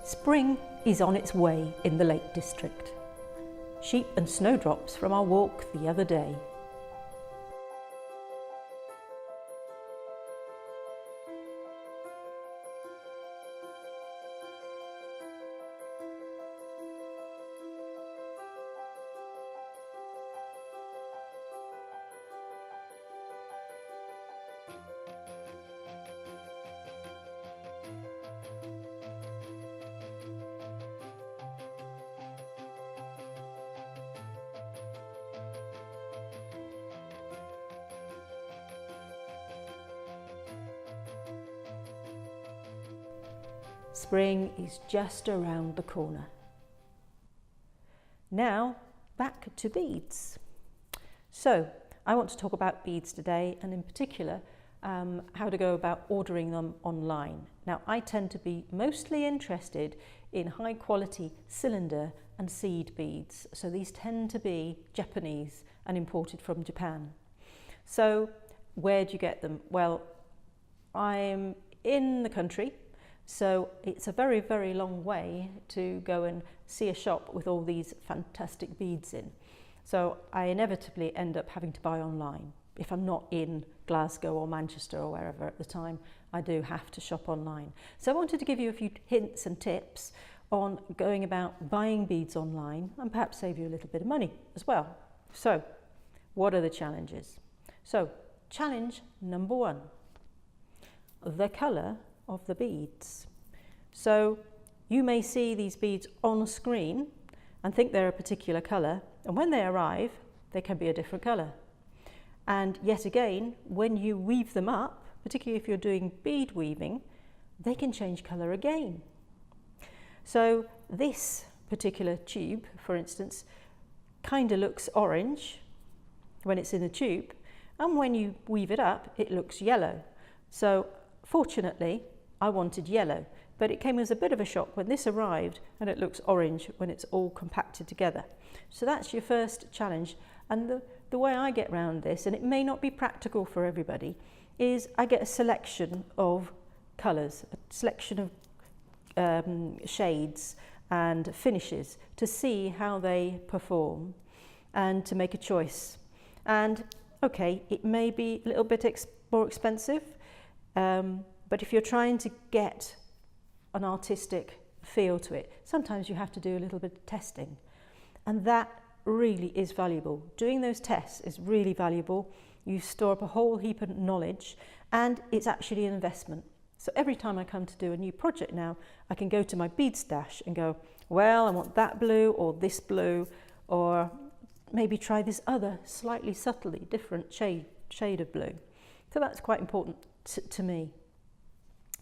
Spring is on its way in the Lake District. Sheep and snowdrops from our walk the other day. Spring is just around the corner. Now, back to beads. So, I want to talk about beads today, and in particular, how to go about ordering them online. Now, I tend to be mostly interested in high quality cylinder and seed beads. So these tend to be Japanese and imported from Japan. So where do you get them? Well, I'm in the country, so it's a very, very long way to go and see a shop with all these fantastic beads in. So I inevitably end up having to buy online. If I'm not in Glasgow or Manchester or wherever at the time, I do have to shop online. So I wanted to give you a few hints and tips on going about buying beads online and perhaps save you a little bit of money as well. So what are the challenges? So challenge number one, the colour of the beads. So you may see these beads on screen and think they're a particular colour, and when they arrive they can be a different colour. And yet again, when you weave them up, particularly if you're doing bead weaving, they can change colour again. So this particular tube, for instance, kind of looks orange when it's in the tube, and when you weave it up it looks yellow. So fortunately I wanted yellow, but it came as a bit of a shock when this arrived and it looks orange when it's all compacted together. So that's your first challenge. And the way I get around this, and it may not be practical for everybody, is I get a selection of colours, a selection of shades and finishes to see how they perform and to make a choice. And okay, it may be a little bit more expensive, but if you're trying to get an artistic feel to it, sometimes you have to do a little bit of testing, and that really is valuable. Doing those tests is really valuable. You store up a whole heap of knowledge, and it's actually an investment. So every time I come to do a new project now, I can go to my bead stash and go, well, I want that blue or this blue, or maybe try this other slightly subtly different shade of blue. So that's quite important to me.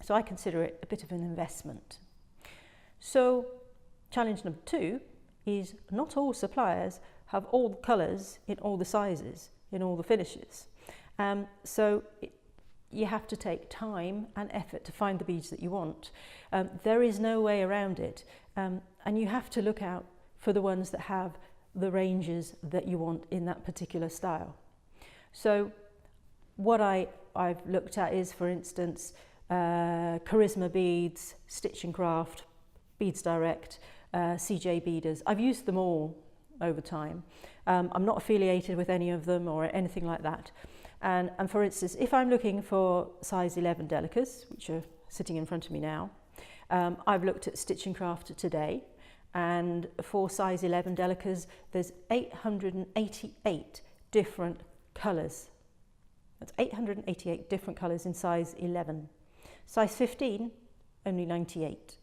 So I consider it a bit of an investment. So challenge number two is not all suppliers have all the colours in all the sizes, in all the finishes. So you have to take time and effort to find the beads that you want. There is no way around it, and you have to look out for the ones that have the ranges that you want in that particular style. So what I've looked at is, for instance, Charisma Beads, Stitch and Craft, Beads Direct, CJ Beaders. I've used them all over time. I'm not affiliated with any of them or anything like that. And for instance, if I'm looking for size 11 Delicas, which are sitting in front of me now, I've looked at Stitch and Craft today, and for size 11 Delicas, there's 888 different colours. That's 888 different colours in size 11. Size 15, only 98.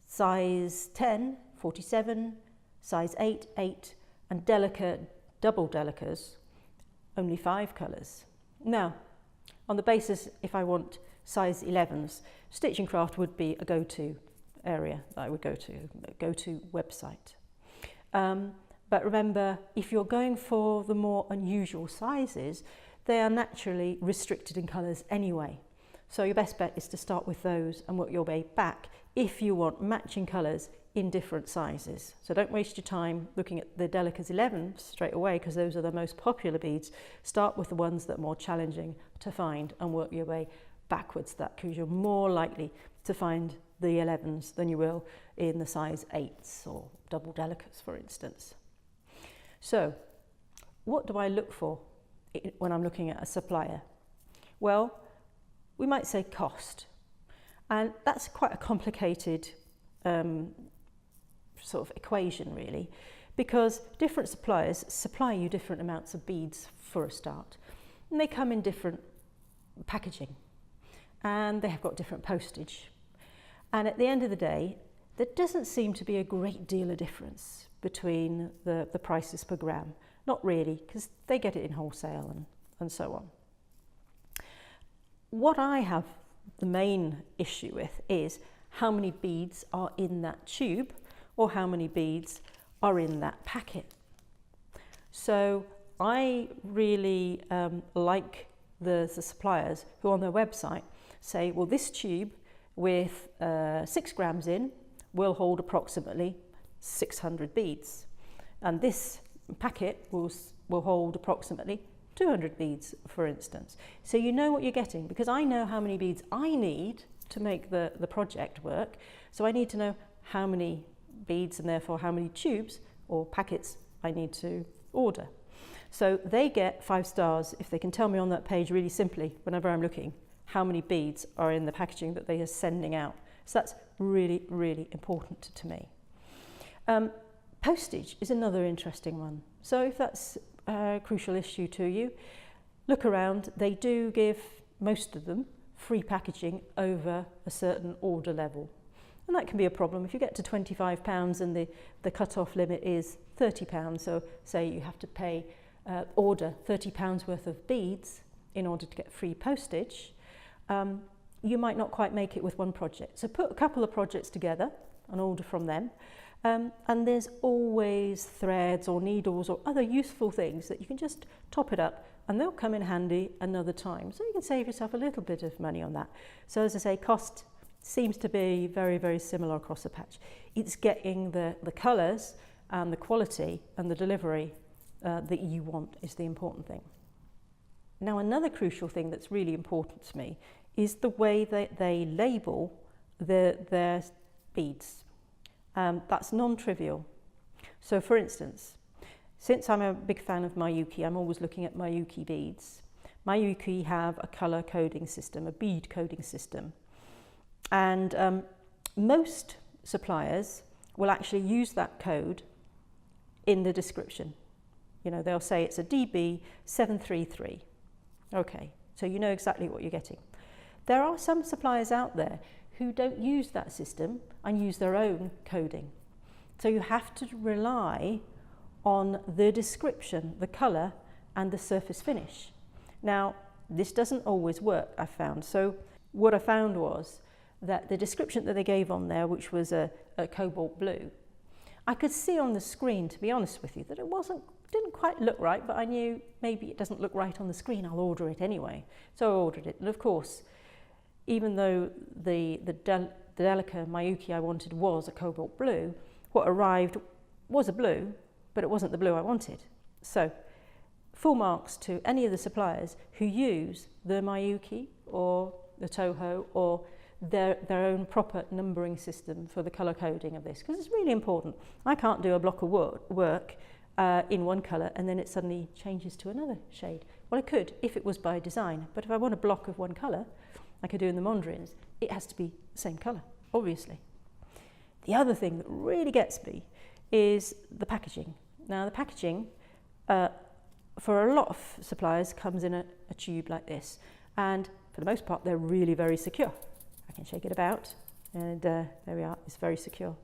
Size 10, 47, size 8, 8, and delicate double Delicas, only 5 colours. Now, on the basis, if I want size 11s, Stitch and Craft would be a go-to area that I would go to website. But remember, if you're going for the more unusual sizes, they are naturally restricted in colours anyway. So your best bet is to start with those and work your way back if you want matching colours in different sizes. So don't waste your time looking at the Delicas 11 straight away, because those are the most popular beads. Start with the ones that are more challenging to find and work your way backwards, because you're more likely to find the 11s than you will in the size 8s or double delicates, for instance. So what do I look for when I'm looking at a supplier? Well, we might say cost, and that's quite a complicated sort of equation really, because different suppliers supply you different amounts of beads for a start, and they come in different packaging, and they have got different postage, and at the end of the day there doesn't seem to be a great deal of difference between the prices per gram. Not really, because they get it in wholesale and so on. What I have the main issue with is how many beads are in that tube or how many beads are in that packet. So I really like the suppliers who on their website say, well, this tube with 6 grams in will hold approximately 600 beads, and this packet will hold approximately 200 beads, for instance. So you know what you're getting, because I know how many beads I need to make the project work, so I need to know how many beads and therefore how many tubes or packets I need to order. So they get 5 stars if they can tell me on that page really simply, whenever I'm looking, how many beads are in the packaging that they are sending out. So that's really, really important to me. Postage is another interesting one. So if that's a crucial issue to you, look around. They do give, most of them, free packaging over a certain order level. And that can be a problem. If you get to £25 and the cut-off limit is £30, so say you have to pay, order £30 worth of beads in order to get free postage, you might not quite make it with one project. So put a couple of projects together and order from them. And there's always threads or needles or other useful things that you can just top it up and they'll come in handy another time. So you can save yourself a little bit of money on that. So as I say, cost seems to be very, very similar across the patch. It's getting the colours and the quality and the delivery that you want is the important thing. Now, another crucial thing that's really important to me is the way that they label their beads. That's non-trivial. So for instance, since I'm a big fan of Miyuki, I'm always looking at Miyuki beads. Miyuki have a colour coding system, a bead coding system. And most suppliers will actually use that code in the description. You know, they'll say it's a DB733. Okay, so you know exactly what you're getting. There are some suppliers out there who don't use that system and use their own coding. So you have to rely on the description, the colour and the surface finish. Now, this doesn't always work, I found. So what I found was that the description that they gave on there, which was a cobalt blue, I could see on the screen, to be honest with you, that it didn't quite look right, but I knew maybe it doesn't look right on the screen, I'll order it anyway. So I ordered it, and of course, even though the Delica Miyuki I wanted was a cobalt blue, what arrived was a blue, but it wasn't the blue I wanted. So, full marks to any of the suppliers who use the Miyuki or the Toho or their own proper numbering system for the colour coding of this, because it's really important. I can't do a block of work in one colour and then it suddenly changes to another shade. Well, I could if it was by design, but if I want a block of one colour, like I do in the Mondrians, it has to be the same colour, obviously. The other thing that really gets me is the packaging. Now, the packaging for a lot of suppliers comes in a tube like this, and for the most part, they're really very secure. I can shake it about, and there we are, it's very secure.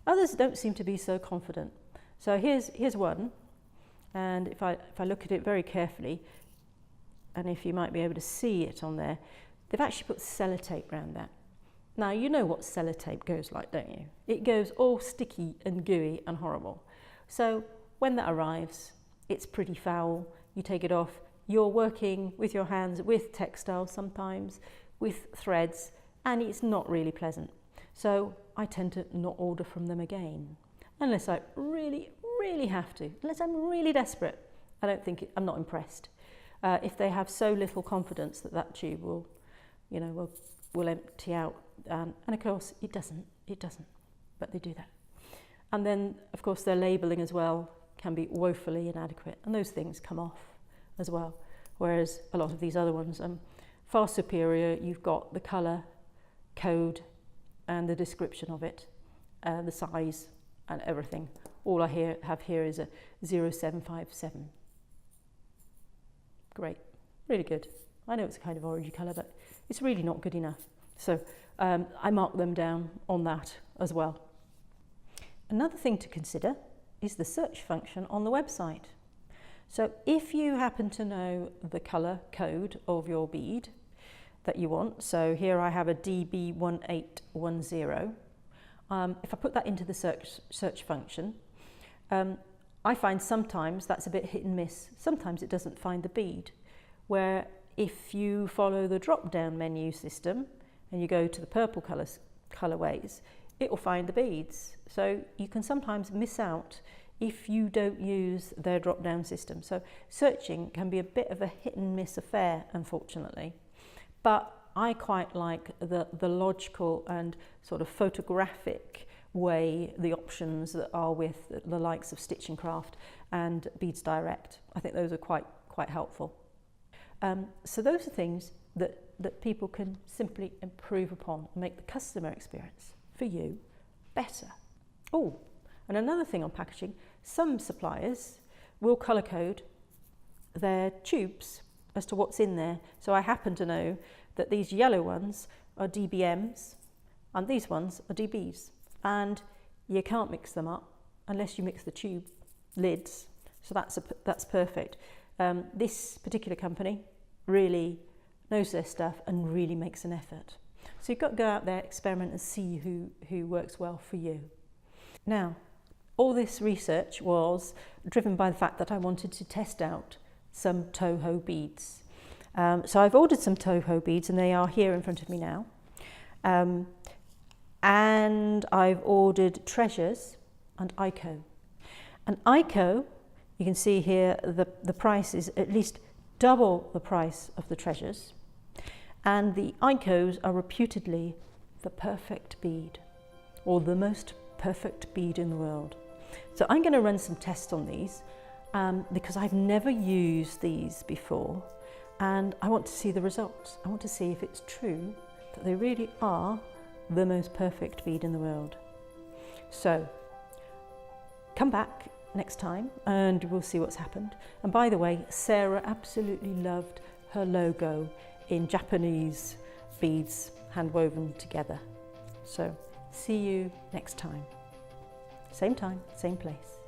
Others don't seem to be so confident. So here's one, and if I look at it very carefully, and if you might be able to see it on there, they've actually put sellotape around that. Now, you know what sellotape goes like, don't you? It goes all sticky and gooey and horrible. So when that arrives, it's pretty foul. You take it off. You're working with your hands, with textiles sometimes, with threads, and it's not really pleasant. So I tend to not order from them again, unless I really, really have to. Unless I'm really desperate, I'm not impressed. If they have so little confidence that that tube will empty out and of course it doesn't, but they do that. And then of course their labelling as well can be woefully inadequate, and those things come off as well, whereas a lot of these other ones far superior. You've got the colour code and the description of it, the size and everything. All I have here is a 0757. Great, really good. I know it's a kind of orangey colour, but it's really not good enough. So I mark them down on that as well. Another thing to consider is the search function on the website. So if you happen to know the colour code of your bead that you want, so here I have a DB1810. If I put that into the search function, I find sometimes that's a bit hit and miss. Sometimes it doesn't find the bead, where if you follow the drop-down menu system and you go to the purple colourways, it will find the beads. So you can sometimes miss out if you don't use their drop-down system. So searching can be a bit of a hit and miss affair, unfortunately. But I quite like the logical and sort of photographic way, the options that are with the likes of Stitch and Craft and Beads Direct. I think those are quite helpful. So those are things that people can simply improve upon and make the customer experience for you better. Oh, and another thing on packaging, some suppliers will colour code their tubes as to what's in there. So I happen to know that these yellow ones are DBMs and these ones are DBs, and you can't mix them up unless you mix the tube lids. So that's perfect. This particular company really knows their stuff and really makes an effort. So you've got to go out there, experiment and see who works well for you. Now, all this research was driven by the fact that I wanted to test out some Toho beads. So I've ordered some Toho beads and they are here in front of me now. And I've ordered Treasures and Iko. And Iko, you can see here, the price is at least double the price of the Treasures. And the Ikos are reputedly the perfect bead, or the most perfect bead in the world. So I'm going to run some tests on these because I've never used these before, and I want to see the results. I want to see if it's true that they really are the most perfect bead in the world. So come back next time and we'll see what's happened. And by the way, Sarah absolutely loved her logo in Japanese beads hand-woven together. So see you next time. Same time, same place.